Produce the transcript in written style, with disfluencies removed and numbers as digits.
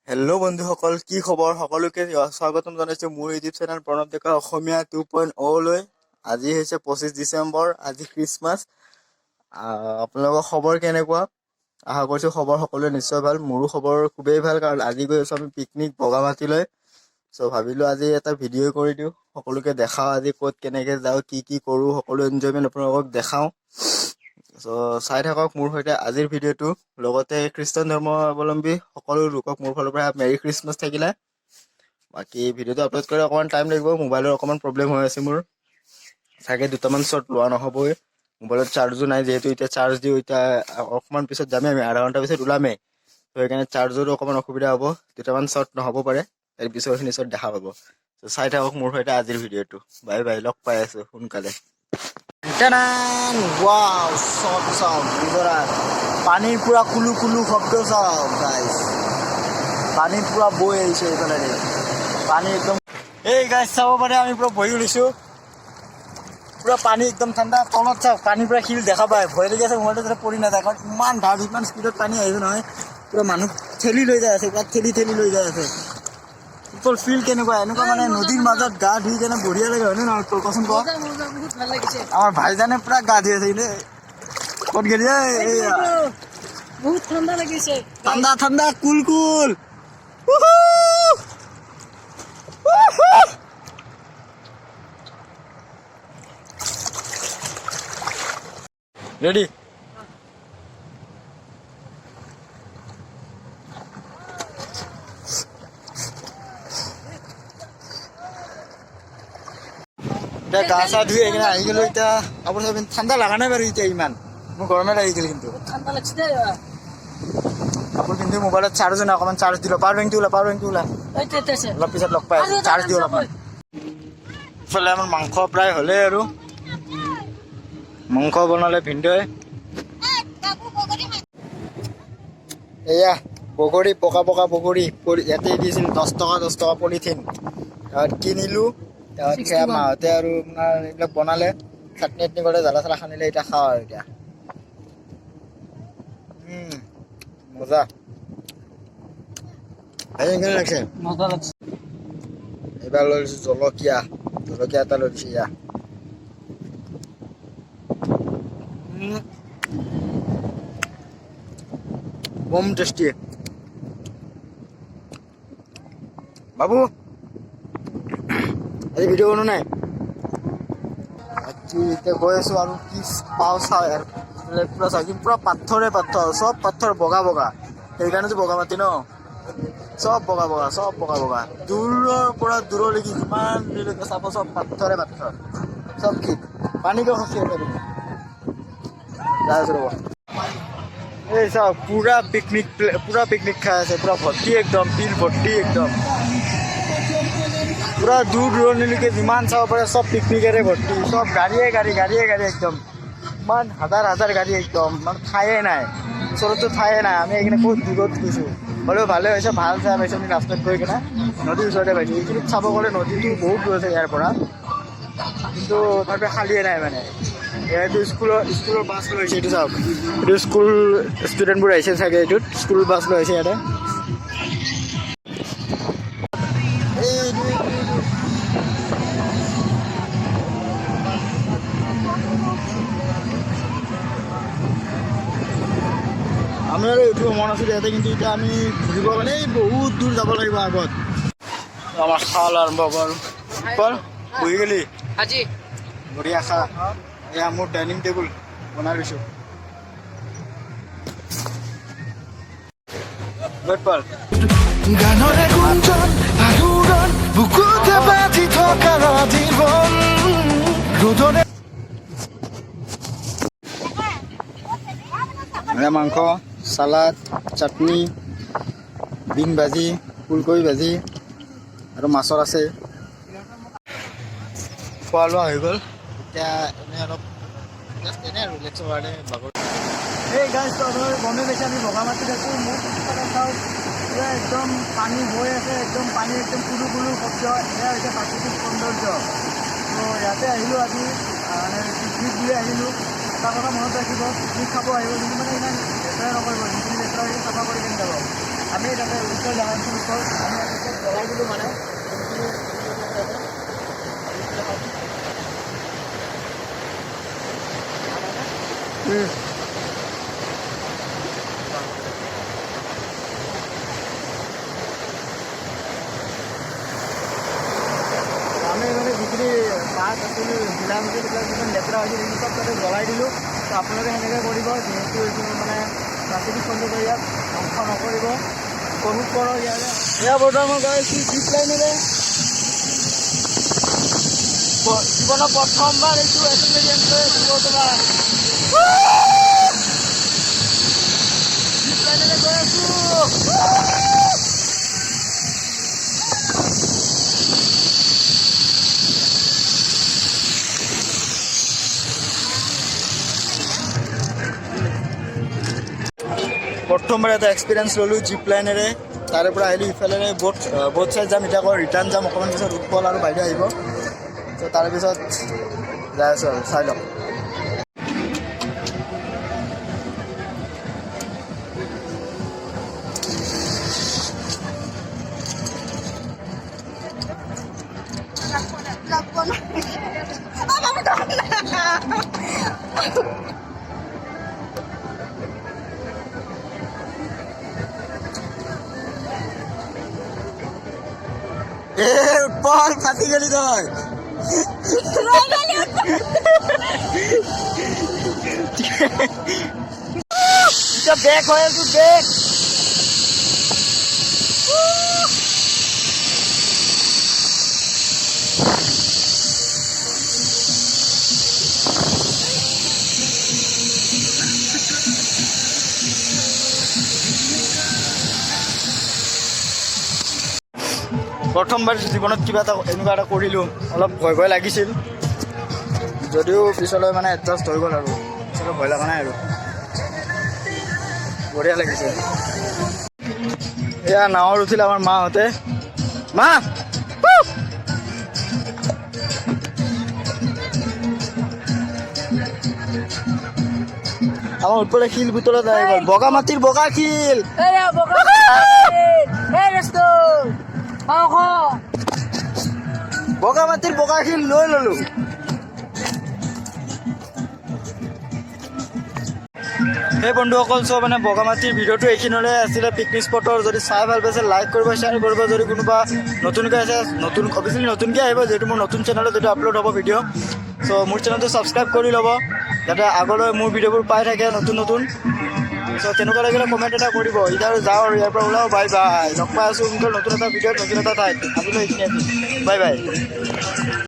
Hello' বন্ধুসকল, কি খবৰ? সকলোকে স্বাগতম জনাইছো মোৰ ইউটিউব চেনেল প্ৰণৱ ডেকা অসমীয়া 2.0 লৈ। আজি হৈছে 25 ডিচেম্বৰ, আজি খ্ৰীষ্টমাছ। আপোনালোকৰ খবৰ কেনেকুৱা? আশা কৰিছো খবৰ সকলোৱে নিশ্চয় ভাল। মোৰো খবৰ খুবেই ভাল, কাৰণ আজি গৈ আছো আমি পিকনিক বগামাটিলৈ। চ' ভাবিলো আজি এটা ভিডিঅ' কৰি দিওঁ, সকলোকে দেখাওঁ আজি ক'ত কেনেকে যাওঁ, কি কৰো, সকলো এনজয়মেণ্ট আপোনালোকক দেখাওঁ। চ' চাই থাকক মোৰ সৈতে আজিৰ ভিডিঅ'টো। লগতে খ্ৰীষ্টান ধৰ্মাৱলম্বী সকলো লোকক মোৰ ফালৰ পৰা মেৰি খ্ৰীষ্টমাছ থাকিলে। বাকী ভিডিঅ'টো আপলোড কৰি অকণমান টাইম লাগিব, মোবাইলৰ অকণমান প্ৰব্লেম হৈ আছে মোৰ। চাগে দুটামান শ্বট লোৱা নহ'বই, মোবাইলত চাৰ্জো নাই। যিহেতু এতিয়া চাৰ্জ দিওঁ, এতিয়া অকণমান পিছত যামেই আমি, আধা ঘণ্টা পিছত ওলামেই। ত' সেইকাৰণে চাৰ্জৰো অকণমান অসুবিধা হ'ব, দুটামান শ্বট নহ'ব পাৰে। তাৰ পিছৰখিনি শ্বট দেখা পাব। ত' চাই থাকক মোৰ সৈতে আজিৰ ভিডিঅ'টো। বাই বাই, লগ পাই আছো সোনকালে। পানীৰ পুৰা কুলু কুলু শব্দ চাওক গাইছ, পানী পুৰা বৈ আহিছে এইফালে। পানী একদম এই গাইছ চাব পাৰে, আমি পুৰা বহি উঠিছো। পুৰা পানী একদম ঠাণ্ডা, তলত চাওক পানী পুৰা শিল দেখা পায়। ভয় লাগি আছে মোবাইলটো যাতে পৰি নাযায়, কাৰণ ইমান ঢাল, ইমান স্পীডত পানী আহিছে নহয়। পুৰা মানুহ ঠেলি লৈ যাই আছে, পুৰা ঠেলি লৈ যাই আছে। তোৰ ফিল কেনেকুৱা? এনেকুৱা মানে নদীৰ মাজত গা ধুই কেনে বঢ়িয়া লাগে, হয়নে নহয়? তোৰ কচোন ক। আমাৰ ভাইজানে পুৰা গা ধুই আছে কিন্তু ক'ত গেলি? বহুত ঠাণ্ডা লাগিছে, ঠাণ্ডা কুল রেডি। এতিয়া গা চা ধুই এইখিনি আহি গ'লো। এতিয়া কাপোৰ চাপোৰ ঠাণ্ডা লগা নাই বাৰু এতিয়া ইমান, মোৰ গৰমে লাগি গ'ল। কিন্তু ঠাণ্ডা লাগছে দেই। কাপোৰ পিন্ধি মোবাইলত চাৰ্জো নাই, অকণমান চাৰ্জ দিলোঁ। পাৱাৰ বেংকটো ওলা অলপ পিছত লগ পাই আছোঁ, চাৰ্জ দিওঁ অলপমান। ইফালে আমাৰ মাংস প্ৰায় হ'লেই আৰু মাংস বনালে ভিনদেউৱে। এয়া বগৰী, পকা বগৰী ইয়াতে দিছিল 10 টকা পলিথিন। তাৰপিছত কিনিলোঁ, তাৰপিছত সেয়া মাহঁতে আৰু আপোনাৰ এইবিলাক বনালে, চাটনি কৰিলে, জ্বালা চালা সানিলে। এতিয়া খাওঁ আৰু এতিয়া মজা। কেনে লাগছে? মজা লাগছে। এইবাৰ লৈ লৈছোঁ জলকীয়া এটা লৈ দিছোঁ। ইয়া বম টেষ্টি। বাবু আজি ভিডিঅ' বনোৱা নাই? এতিয়া গৈ আছো আৰু কি পাওঁ চাওঁ আৰু পুৰা চাই পুৰা পাথৰ, চব পাথৰ বগা। সেইকাৰণেতো বগামাটি ন, চব বগা। দূৰৰ পৰা দূৰলৈকে যিমান দূৰলৈকে চাব, চব পাথৰে, চব কি পানীকে খচি আছে। যাই আছো ৰ'ব। এই চাওক পুৰা পিকনিক খাই আছে, পুৰা ভৰ্তি একদম, বিল ভৰ্তি একদম। পুৰা দূৰ দূৰণিলৈকে যিমান চাব পাৰে চব পিকনিকেৰে ভৰ্তি, চব গাড়ীয়ে গাড়ী একদম। ইমান হাজাৰ গাড়ী একদম, মানে ঠায়ে নাই, ওচৰততো ঠায়ে নাই। আমি এইখিনি বহুত দূৰত গৈছোঁ, হ'লেও ভালে হৈছে, ভাল চাই পাইছোঁ আমি ৰাস্তাত গৈ কিনে। নদীৰ ওচৰতে পাইছোঁ। এইখিনিত চাব গ'লে নদীটো বহুত দূৰ আছে ইয়াৰ পৰা, কিন্তু তথাপি খালিয়ে নাই মানে। এইটো স্কুলৰ বাছ লৈ আহিছে, এইটো চাওক, এইটো স্কুল ষ্টুডেণ্টবোৰ আহিছে চাগে, এইটোত স্কুল বাছ লৈ আহিছে ইয়াতে। আমি আৰু উঠিব মন আছিল ইয়াতে, কিন্তু এতিয়া আমি ঘূৰিব গ'লে বহুত দূৰ যাব লাগিব আগত। আমাৰ খাল আৰম্ভ হ'ব আৰু বহি গ'লি আজি বঢ়িয়া খা। এয়া মোৰ ডাইনিং টেবুল বনাই লৈছোঁ। গানৰে গুঞ্জন আলোড়ন বুকুতে বাজি থকা জীৱন ৰোদনে মাংস, চালাড, চাটনি, বিন ভাজি, ফুলকবি ভাজি আৰু মাছৰ আছে। খোৱা লোৱা হৈ গ'ল, এতিয়া এনেই অলপ এনেই আৰু ৰিলেক্সৰ কাৰণে বাগৰ। এই গাইজটো আপোনাৰ গমেই পাইছে, আমি বগামাটিত আছোঁ। মোৰ পিছফালে চাওক পুৰা একদম পানী বৈ আছে, একদম পানী একদম কুলু কুলু শব্দ, এয়া হৈছে প্ৰাকৃতিক সৌন্দৰ্য। তো ইয়াতে আহিলোঁ আজি, মানে পিকনিক বুলি আহিলোঁ। এটা কথা মনত ৰাখিব, পিকনিক খাব আহিব কিন্তু মানে ইমান লেতেৰা নকৰিব, যিখিনি লেতেৰা সেইখিনি চাফা কৰি কেনে যাব। আমি তাতে ওচৰ জেগাটোৰ ওচৰত আমি চব জ্বলাই দিলোঁ মানে আমি মানে যিখিনি পাত আছিলোঁ বিলাহী এইবিলাক যিমান লেতেৰা হৈছিল সেইখিনি চব তাতে জ্বলাই দিলোঁ। তো আপোনালোকে সেনেকৈ কৰিব, যিহেতু এইখিনি মানে প্ৰাকৃতিক সৌন্দৰ্য ইয়াত ধ্বংস নকৰিব, উপভোগ কৰক ইয়াৰে। এয়া বৰ্তমান মই গৈ আছোঁ জিপ লাইনেৰে। জীৱনৰ প্ৰথমবাৰ এইটো এক্সপেৰিয়েঞ্চ লৈ আছোঁ বৰ্তমান। জিপ লাইনেৰে গৈ আছোঁ। প্ৰথমবাৰ এটা এক্সপিৰিয়েঞ্চ ল'লোঁ জিপ লাইনেৰে। তাৰে পৰা আহিলোঁ ইফালেৰে বোট চাইড যাম, এতিয়া আকৌ ৰিটাৰ্ণ যাম। অকণমান পিছত উৎপল আৰু বাইদেউ আহিব। তো তাৰে পিছত যাই আছোঁ আৰু চাই লওক। উৎপল ফাটি গেলি তই। এতিয়া বেক হৈ আছো, বেক। প্ৰথমবাৰ জীৱনত কিবা এটা এনেকুৱা এটা কৰিলোঁ, অলপ ভয় ভয় লাগিছিল, যদিও পিছলৈ মানে এডজাষ্ট হৈ গ'ল আৰু পিছলৈ ভয় লগা নাই আৰু বঢ়িয়া লাগিছে। এয়া নাৱত উঠিল আমাৰ মাহঁতে। মা আমাৰ উৎপলে শিল ভিতৰত আহি গ'ল, বগা মাটিৰ বগা শিল। বগা মাটিৰ বগা শিল লৈ ললোঁ। সেই বন্ধুসকল, চব মানে বগামাটিৰ ভিডিঅ'টো এইখিনিৰে আছিলে। পিকনিক স্পটৰ যদি চাই ভাল পাইছে লাইক কৰিব, শ্বেয়াৰ কৰিব। যদি কোনোবা নতুনকৈ আছে, অভিয়াছলি নতুনকৈ আহিব, যিহেতু মোৰ নতুন চেনেলত যদি আপলোড হ'ব ভিডিঅ'। চ' মোৰ চেনেলটো ছাবস্ক্ৰাইব কৰি ল'ব, যাতে আগলৈ মোৰ ভিডিঅ'বোৰ পাই থাকে নতুন নতুন। চ' তেনেকুৱা লাগিলে কমেণ্ট এটা কৰিব। এতিয়া আৰু যাওঁ আৰু ইয়াৰ পৰা ওলাওঁ। Bye bye. লগ পাই আছোঁ নতুন এটা ভিডিঅ'ত, নতুন এটা ঠাইত। আজিলৈ এইখিনি আছোঁ। Bye bye.